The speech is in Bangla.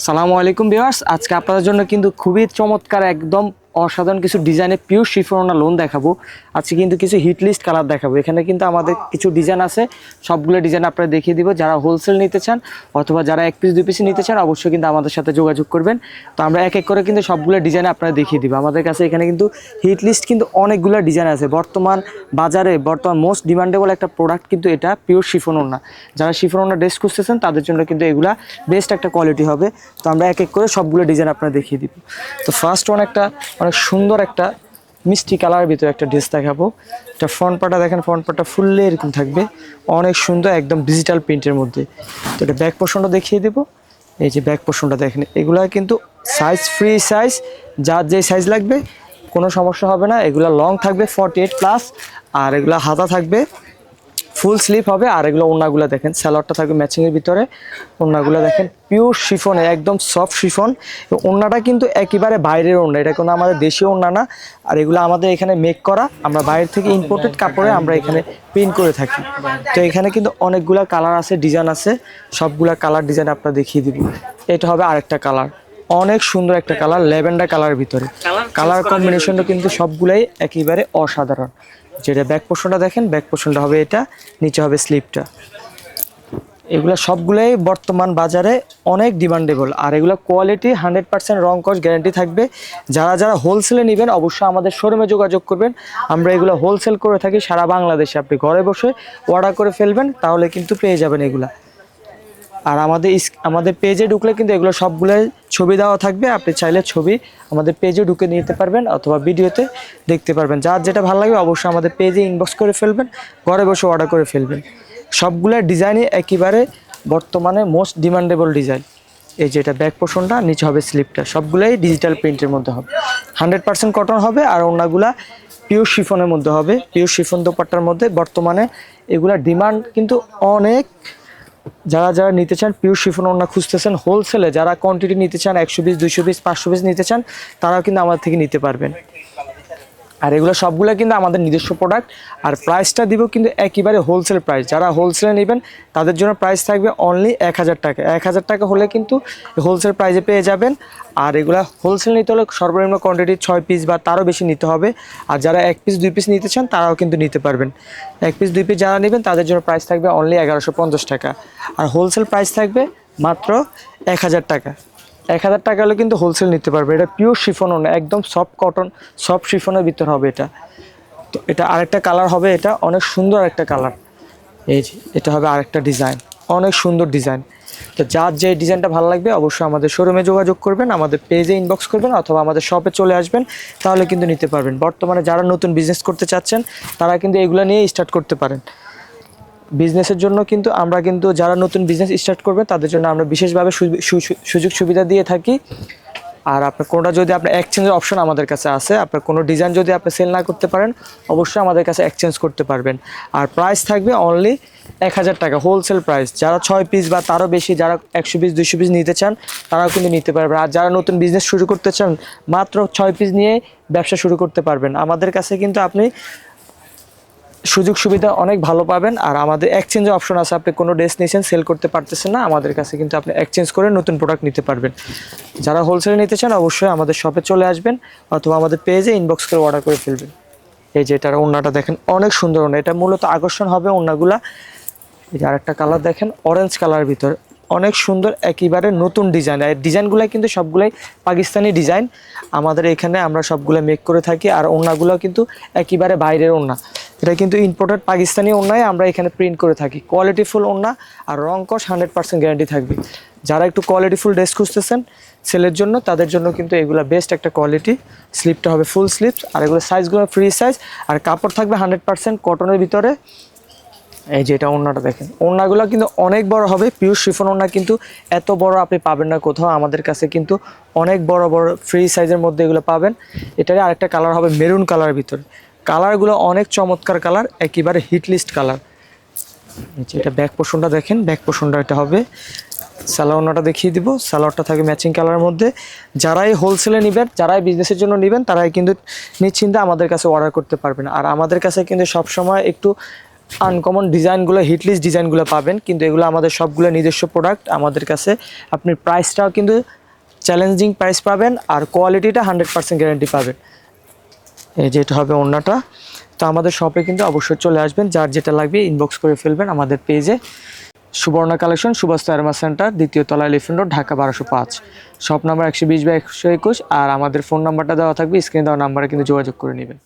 সালামু আলাইকুম ভিউয়ার্স, আজকে আপনাদের জন্য কিন্তু খুবই চমৎকার একদম অসাধারণ কিছু ডিজাইনে পিওর শিফন লোন দেখাবো। আজকে কিন্তু কিছু হিট লিস্ট কালার দেখাবো। এখানে কিন্তু আমাদের কিছু ডিজাইন আছে, সবগুলো ডিজাইন আপনারা দেখিয়ে দিব। যারা হোলসেল নিতে চান অথবা যারা এক পিস দুই পিস নিতে চান অবশ্যই কিন্তু আমাদের সাথে যোগাযোগ করবেন। তো আমরা এক এক করে কিন্তু সবগুলো ডিজাইন আপনারা দেখিয়ে দিব। আমাদের কাছে এখানে কিন্তু হিট লিস্ট কিন্তু অনেকগুলো ডিজাইন আছে। বর্তমান মোস্ট ডিমান্ডেবল একটা প্রোডাক্ট কিন্তু এটা পিওর শিফন ওড়না। যারা শিফন ওড়না ড্রেস খুঁজতেছেন তাদের জন্য কিন্তু এগুলা বেস্ট একটা কোয়ালিটি হবে। তো আমরা এক এক করে সবগুলো ডিজাইন আপনারা দেখিয়ে দিব। তো ফার্স্ট ওয়ান একটা অনেক সুন্দর একটা মিষ্টি কালারের ভিতরে একটা ড্রেস দেখাবো। এটা ফ্রন্ট পার্টটা দেখেন, ফ্রন্ট পার্টটা ফুললি এরকম থাকবে, অনেক সুন্দর একদম ডিজিটাল প্রিন্টের মধ্যে। তো এটা ব্যাক পোর্শনটা দেখিয়ে দেবো। এই যে ব্যাক পোর্শনটা দেখেন, এগুলা কিন্তু সাইজ ফ্রি সাইজ, যার যে সাইজ লাগবে কোনো সমস্যা হবে না। এগুলা লং থাকবে 48+, আর এগুলা হাতা থাকবে ফুল স্লিপ হবে। আর এগুলো ওড়নাগুলো দেখেন, স্যালোয়ারটা থাকবে ম্যাচিংয়ের ভিতরে। ওড়নাগুলো দেখেন পিওর শিফনে, একদম সফট শিফন। ওড়নাটা কিন্তু একেবারে বাইরের ওড়না, এটা কোনো আমাদের দেশীয় ওড়না না। আর এগুলো আমাদের এখানে মেক করা, আমরা বাইরে থেকে ইম্পোর্টেড কাপড়ে আমরা এখানে প্রিন্ট করে থাকি। তো এখানে কিন্তু অনেকগুলা কালার আছে, ডিজাইন আছে, সবগুলা কালার ডিজাইন আপনারা দেখিয়ে দিব। এটা হবে আরেকটা কালার, অনেক সুন্দর একটা কালার, ল্যাভেন্ডার কালারের ভিতরে। কালার কম্বিনেশনটা কিন্তু সবগুলাই একেবারে অসাধারণ। যেটা ব্যাক পোর্শনটা দেখেন, ব্যাক পোর্শনটা হবে এটা, নিচে হবে স্লিপটা। এগুলো সবগুলোই বর্তমান বাজারে অনেক ডিমান্ডেবল। আর এগুলো কোয়ালিটি 100% রং কস গ্যারান্টি থাকবে। যারা যারা হোলসেলে নেবেন অবশ্যই আমাদের শোরুমে যোগাযোগ করবেন। আমরা এগুলো হোলসেল করে থাকি সারা বাংলাদেশে। আপনি ঘরে বসে অর্ডার করে ফেলবেন, তাহলে কিন্তু পেয়ে যাবেন এগুলা। আর আমাদের পেজে ঢুকলে কিন্তু এগুলো সবগুলোই ছবি দেওয়া থাকবে। আপনি চাইলে ছবি আমাদের পেজে ঢুকে নিতে পারবেন অথবা ভিডিওতে দেখতে পারবেন। যার যেটা ভালো লাগবে অবশ্যই আমাদের পেজে ইনবক্স করে ফেলবেন, ঘরে বসে অর্ডার করে ফেলবেন। সবগুলো ডিজাইনই একেবারে বর্তমানে মোস্ট ডিমান্ডেবল ডিজাইন। এই যে এটা ব্যাক পোর্শনটা, নিচে হবে স্লিপটা, সবগুলোই ডিজিটাল প্রিন্টের মধ্যে হবে, 100% কটন হবে। আর ওড়নাগুলা পিওর শিফনের মধ্যে হবে, পিওর শিফন দোপাট্টার মধ্যে। বর্তমানে এগুলা ডিমান্ড কিন্তু অনেক। যারা যারা নিতে চান পিওর শিফন ওড়না খুঁজতেছেন হোলসেলে, যারা কোয়ান্টিটি নিতে চান 100 পিস 200 পিস 500 পিস নিতে চান, তারাও কিন্তু আমাদের থেকে নিতে পারবেন। আর এগুলো সবগুলো কিন্তু আমাদের নিজস্ব প্রোডাক্ট। আর প্রাইসটা দিব কিন্তু একেবারে হোলসেল প্রাইস। যারা হোলসেলে নেবেন তাদের জন্য প্রাইস থাকবে অনলি 1000 টাকা। 1000 টাকা হলে কিন্তু হোলসেল প্রাইসে পেয়ে যাবেন। আর এগুলা হোলসেল নিতে হলে সর্বনিম্ন কোয়ান্টিটি 6 পিস বা তারও বেশি নিতে হবে। আর যারা 1 পিস 2 পিস নিতে চান তারাও কিন্তু নিতে পারবেন। 1 পিস 2 পিস যারা নেবেন তাদের জন্য প্রাইস থাকবে অনলি 1150 টাকা। আর হোলসেল প্রাইস থাকবে মাত্র 1000 টাকা। 1000 টাকা হলে কিন্তু হোলসেল নিতে পারবে। এটা পিওর শিফনও না, একদম সফট কটন, সফট শিফনের ভিতর হবে এটা। তো এটা আরেকটা কালার হবে, এটা অনেক সুন্দর একটা কালার। এই যে এটা হবে আরেকটা ডিজাইন, অনেক সুন্দর ডিজাইন। তো যার যে ডিজাইনটা ভালো লাগবে অবশ্যই আমাদের শোরুমে যোগাযোগ করবেন, আমাদের পেজে ইনবক্স করবেন অথবা আমাদের শপে চলে আসবেন, তাহলে কিন্তু নিতে পারবেন। বর্তমানে যারা নতুন বিজনেস করতে চাচ্ছেন তারা কিন্তু এগুলো নিয়ে স্টার্ট করতে পারেন। বিজনেসের জন্য কিন্তু আমরা কিন্তু যারা নতুন বিজনেস স্টার্ট করবে তাদের জন্য আমরা বিশেষভাবে সুযোগ সুবিধা দিয়ে থাকি। আর আপনার কোনোটা যদি আপনার এক্সচেঞ্জের অপশন আমাদের কাছে আছে, আপনার কোনো ডিজাইন যদি আপনি সেল না করতে পারেন অবশ্যই আমাদের কাছে এক্সচেঞ্জ করতে পারবেন। আর প্রাইস থাকবে অনলি 1000 টাকা, হোলসেল প্রাইস। যারা 6 পিস বা তারও বেশি, যারা 100 পিস 200 পিস নিতে চান তারাও কিন্তু নিতে পারবেন। আর যারা নতুন বিজনেস শুরু করতে চান মাত্র 6 পিস নিয়ে ব্যবসা শুরু করতে পারবেন। আমাদের কাছে কিন্তু আপনি সুযোগ সুবিধা অনেক ভালো পাবেন। আর আমাদের এক্সচেঞ্জের অপশন আছে, আপনি কোনো ড্রেস নিয়েছেন সেল করতে পারতেছেন না, আমাদের কাছে কিন্তু আপনি এক্সচেঞ্জ করে নতুন প্রোডাক্ট নিতে পারবেন। যারা হোলসেলে নিতে চান অবশ্যই আমাদের শপে চলে আসবেন অথবা আমাদের পেজে ইনবক্স করে অর্ডার করে ফেলবেন। এই যে এটার ওড়নাটা দেখেন, অনেক সুন্দর ওড়না, এটা মূলত আকর্ষণ হবে ওড়নাগুলা। এই যে আরেকটা কালার দেখেন, অরেঞ্জ কালারের ভিতরে, অনেক সুন্দর একেবারে নতুন ডিজাইন। আর ডিজাইনগুলো কিন্তু সবগুলাই পাকিস্তানি ডিজাইন, আমাদের এখানে আমরা সবগুলো মেক করে থাকি। আর ওড়নাগুলো কিন্তু একেবারে বাইরের ওড়না, এটা কিন্তু ইম্পোর্টেড পাকিস্তানি ওড়নায় আমরা এখানে প্রিন্ট করে থাকি। কোয়ালিটিফুল ওড়না আর রং কস 100% গ্যারান্টি থাকবে। যারা একটু কোয়ালিটিফুল ড্রেস খুঁজতেছেন সেলের জন্য তাদের জন্য কিন্তু এগুলো বেস্ট একটা কোয়ালিটি। স্লিপটা হবে ফুল স্লিপ, আর এগুলো সাইজগুলো ফ্রি সাইজ, আর কাপড় থাকবে 100% কটনের ভিতরে। এই যে এটা ওড়নাটা দেখেন, ওড়নাগুলো কিন্তু অনেক বড় হবে, পিওর শিফন ওড়না কিন্তু এত বড় আপনি পাবেন না কোথাও। আমাদের কাছে কিন্তু অনেক বড় বড় ফ্রি সাইজের মধ্যে এগুলো পাবেন। এটারই আরেকটা কালার হবে মেরুন কালারের ভিতরে। কালারগুলো অনেক চমৎকার কালার, একেবারে হিট লিস্ট কালার। এটা ব্যাক পোর্শনটা দেখেন, ব্যাক পোর্শনটা এটা হবে। সালোয়ারটা দেখিয়ে দিব, সালোয়ারটা থাকে ম্যাচিং কালারের মধ্যে। যারাই হোলসেলে নেবেন, যারাই বিজনেসের জন্য নেবেন তারাই কিন্তু নিশ্চিন্তে আমাদের কাছে অর্ডার করতে পারবেন। আর আমাদের কাছে কিন্তু সবসময় একটু আনকমন ডিজাইনগুলো, হিটলিস্ট ডিজাইনগুলো পাবেন, কিন্তু এগুলো আমাদের সবগুলো নিজস্ব প্রোডাক্ট আমাদের কাছে। আপনি প্রাইসটাও কিন্তু চ্যালেঞ্জিং প্রাইস পাবেন, আর কোয়ালিটিটা 100% গ্যারান্টি পাবেন। এই যে এটা হবে ওড়নাটা। তো আমাদের শপে কিন্তু অবশ্যই চলে আসবেন, যার যেটা লাগবে ইনবক্স করে ফেলবেন আমাদের পেজে। সুবর্ণা কালেকশন, সুভাষ আরমা সেন্টার, দ্বিতীয় তলা, elephant road, Dhaka 1205। Shop number 120/121। আর আমাদের ফোন নাম্বারটা দেওয়া থাকবে, স্ক্রিনে দেওয়া নাম্বারে কিন্তু যোগাযোগ করে নেবেন।